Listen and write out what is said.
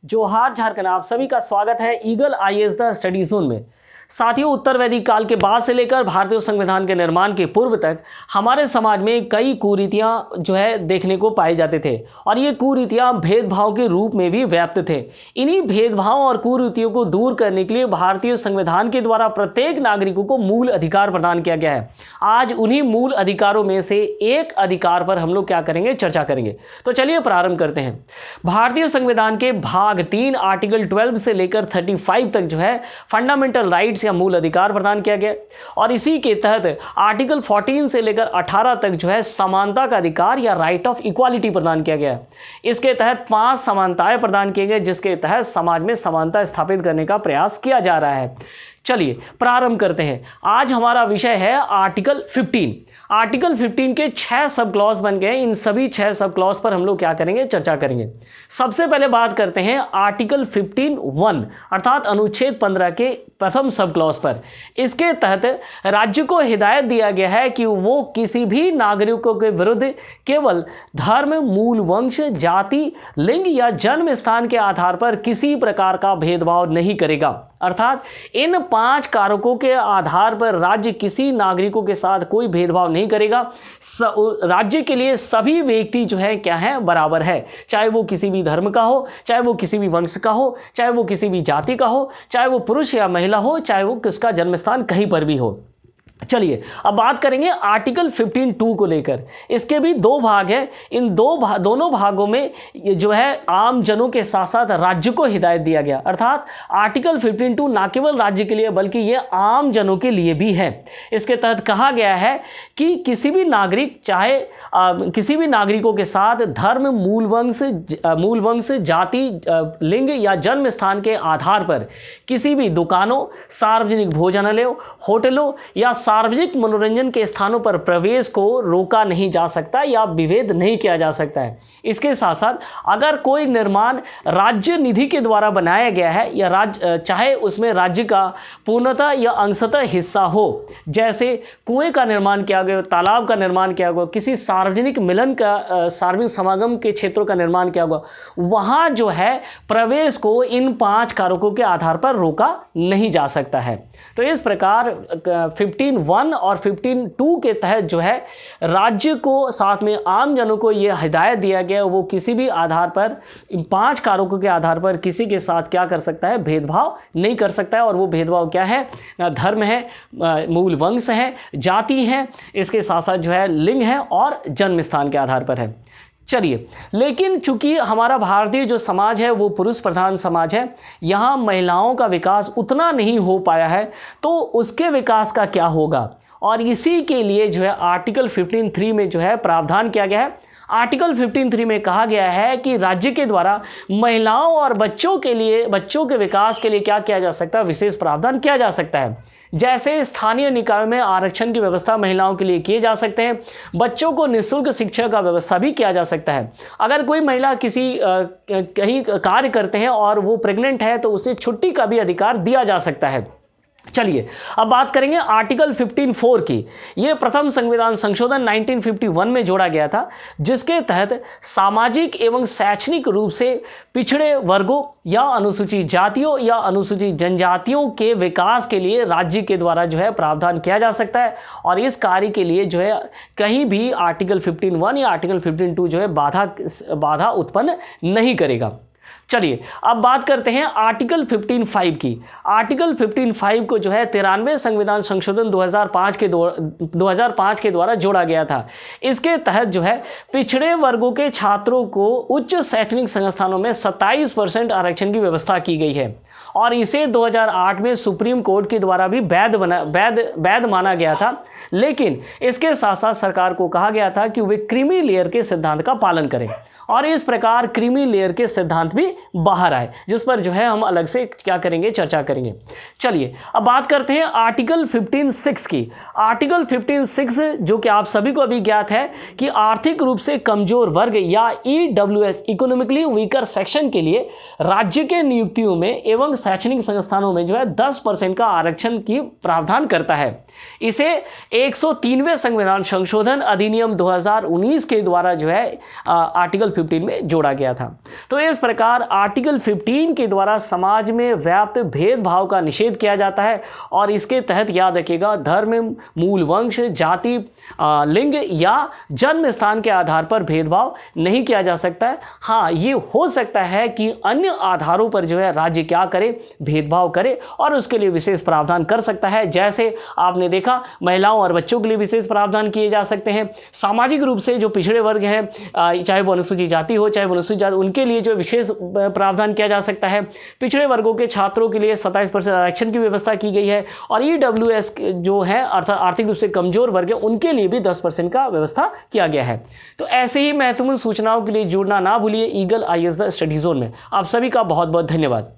जोहार झारखंड, आप सभी का स्वागत है eagle IAS the study zone में। साथियों, उत्तर वैदिक काल के बाद से लेकर भारतीय संविधान के निर्माण के पूर्व तक हमारे समाज में कई कुरीतियां जो है देखने को पाए जाते थे और ये कुरीतियां भेदभाव के रूप में भी व्याप्त थे। इन्हीं भेदभाव और कुरीतियों को दूर करने के लिए भारतीय संविधान के द्वारा प्रत्येक नागरिकों को मूल अधिकार प्रदान किया गया है। आज उन्हीं मूल अधिकारों में से एक अधिकार पर हम लोग क्या करेंगे, चर्चा करेंगे। तो चलिए प्रारंभ करते हैं। भारतीय संविधान के भाग 3 आर्टिकल 12 से लेकर 35 तक जो है फंडामेंटल राइट्स या मूल अधिकार प्रदान किया गया और इसी के तहत आर्टिकल 14 से लेकर 18 तक जो है समानता का अधिकार या राइट ऑफ इक्वालिटी प्रदान किया गया। इसके तहत 5 समानताएं प्रदान किए गए जिसके तहत समाज में समानता स्थापित करने का प्रयास किया जा रहा है। चलिए प्रारंभ करते हैं। आज हमारा विषय है आर्टिकल 15। आर्टिकल 15 के 6 सब क्लॉज बन गए। इन सभी 6 सब क्लॉज पर हम लोग क्या करेंगे, चर्चा करेंगे। सबसे पहले बात करते हैं आर्टिकल 15(1) अर्थात अनुच्छेद 15 के प्रथम सब क्लॉज पर। इसके तहत राज्य को हिदायत दिया गया है कि वो किसी भी नागरिकों के विरुद्ध केवल धर्म, मूल वंश, जाति, लिंग या जन्म स्थान के आधार पर किसी प्रकार का भेदभाव नहीं करेगा। अर्थात इन 5 कारकों के आधार पर राज्य किसी नागरिकों के साथ कोई भेदभाव नहीं करेगा। राज्य के लिए सभी व्यक्ति जो है क्या है, बराबर है, चाहे वो किसी भी धर्म का हो, चाहे वो किसी भी वंश का हो, चाहे वो किसी भी जाति का हो, चाहे वो पुरुष या महिला हो, चाहे वो किसका जन्म स्थान कहीं पर भी हो। चलिए अब बात करेंगे आर्टिकल 15(2) को लेकर। इसके भी 2 भाग हैं। इन दोनों भागों में जो है आम जनों के साथ साथ राज्य को हिदायत दिया गया। अर्थात आर्टिकल 15(2) ना केवल राज्य के लिए बल्कि ये आम जनों के लिए भी है। इसके तहत कहा गया है कि किसी भी नागरिक चाहे किसी भी नागरिकों के साथ धर्म, मूल वंश, जाति, लिंग या जन्म स्थान के आधार पर किसी भी दुकानों, सार्वजनिक भोजनालयों, होटलों या सार्वजनिक मनोरंजन के स्थानों पर प्रवेश को रोका नहीं जा सकता या विभेद नहीं किया जा सकता है। इसके साथ साथ अगर कोई निर्माण राज्य निधि के द्वारा बनाया गया है या चाहे उसमें राज्य का पूर्णतः या अंशतः हिस्सा हो, जैसे कुएं का निर्माण किया गया, तालाब का निर्माण किया गया, किसी सार्वजनिक मिलन का सार्वजनिक समागम के क्षेत्रों का निर्माण किया गया, वहाँ जो है प्रवेश को इन 5 कारकों के आधार पर रोका नहीं जा सकता है। तो इस प्रकार 15(1) और 15(2) के तहत जो है राज्य को साथ में आम जनों को यह हिदायत दिया गया वो किसी भी आधार पर इन 5 कारकों के आधार पर किसी के साथ क्या कर सकता है, भेदभाव नहीं कर सकता है। और वो भेदभाव क्या है, धर्म है, मूल वंश है, जाति है, इसके साथ साथ जो है लिंग है और जन्म स्थान के आधार पर है। चलिए, लेकिन चूंकि हमारा भारतीय जो समाज है वो पुरुष प्रधान समाज है, यहाँ महिलाओं का विकास उतना नहीं हो पाया है, तो उसके विकास का क्या होगा। और इसी के लिए जो है आर्टिकल 15(3) में जो है प्रावधान किया गया है। आर्टिकल 15(3) में कहा गया है कि राज्य के द्वारा महिलाओं और बच्चों के विकास के लिए क्या किया जा सकता है, विशेष प्रावधान किया जा सकता है। जैसे स्थानीय निकाय में आरक्षण की व्यवस्था महिलाओं के लिए किए जा सकते हैं, बच्चों को निःशुल्क शिक्षा का व्यवस्था भी किया जा सकता है। अगर कोई महिला कहीं कार्य करते हैं और वो प्रेग्नेंट है तो उसे छुट्टी का भी अधिकार दिया जा सकता है। चलिए अब बात करेंगे आर्टिकल 15(4) की। यह प्रथम संविधान संशोधन 1951 में जोड़ा गया था, जिसके तहत सामाजिक एवं शैक्षणिक रूप से पिछड़े वर्गों या अनुसूचित जातियों या अनुसूचित जनजातियों के विकास के लिए राज्य के द्वारा जो है प्रावधान किया जा सकता है। और इस कार्य के लिए जो है कहीं भी आर्टिकल 15(1) या आर्टिकल 15(2) जो है बाधा उत्पन्न नहीं करेगा। चलिए अब बात करते हैं आर्टिकल 15(5) की। आर्टिकल 15(5) को जो है 93 संविधान संशोधन 2005 के द्वारा जोड़ा गया था। इसके तहत जो है पिछड़े वर्गों के छात्रों को उच्च शैक्षणिक संस्थानों में 27% आरक्षण की व्यवस्था की गई है और इसे 2008 में सुप्रीम कोर्ट के द्वारा भी वैध माना गया था। लेकिन इसके साथ साथ सरकार को कहा गया था कि वे क्रीमी लेयर के सिद्धांत का पालन करें और इस प्रकार क्रीमी लेयर के सिद्धांत भी बाहर आए, जिस पर जो है हम अलग से क्या करेंगे, चर्चा करेंगे। चलिए अब बात करते हैं आर्टिकल 15(6) की। आर्टिकल 15(6) जो कि आप सभी को अभी ज्ञात है कि आर्थिक रूप से कमजोर वर्ग या EWS इकोनॉमिकली वीकर सेक्शन के लिए राज्य के नियुक्तियों में एवं शैक्षणिक संस्थानों में जो है 10% का आरक्षण की प्रावधान करता है। इसे 103वें संविधान संशोधन अधिनियम 2019 के द्वारा जो है आर्टिकल 15 में जोड़ा गया था। तो इस प्रकार आर्टिकल 15 के द्वारा समाज में व्याप्त भेदभाव का निषेध किया जाता है और इसके तहत याद रखिएगा धर्म, मूल वंश, जाति, लिंग या जन्म स्थान के आधार पर भेदभाव नहीं किया जा सकता है। हाँ, ये हो सकता है कि अन्य आधारों पर जो है राज्य क्या करे, भेदभाव करे और उसके लिए विशेष प्रावधान कर सकता है। जैसे आपने देखा महिलाओं और बच्चों के लिए विशेष प्रावधान किए जा सकते हैं। सामाजिक रूप से जो पिछड़े वर्ग हैं, चाहे वो अनुसूचित जाति हो चाहे वो अनुसूचित जाति, उनके लिए जो विशेष प्रावधान किया जा सकता है। पिछड़े वर्गों के छात्रों के लिए 27% आरक्षण की व्यवस्था की गई है और EWS जो है अर्थात आर्थिक रूप से कमजोर वर्ग है उनके लिए भी 10% का व्यवस्था किया गया है। तो ऐसे ही महत्वपूर्ण सूचनाओं के लिए जुड़ना ना भूलिए eagle IAS the study zone में। आप सभी का बहुत बहुत धन्यवाद।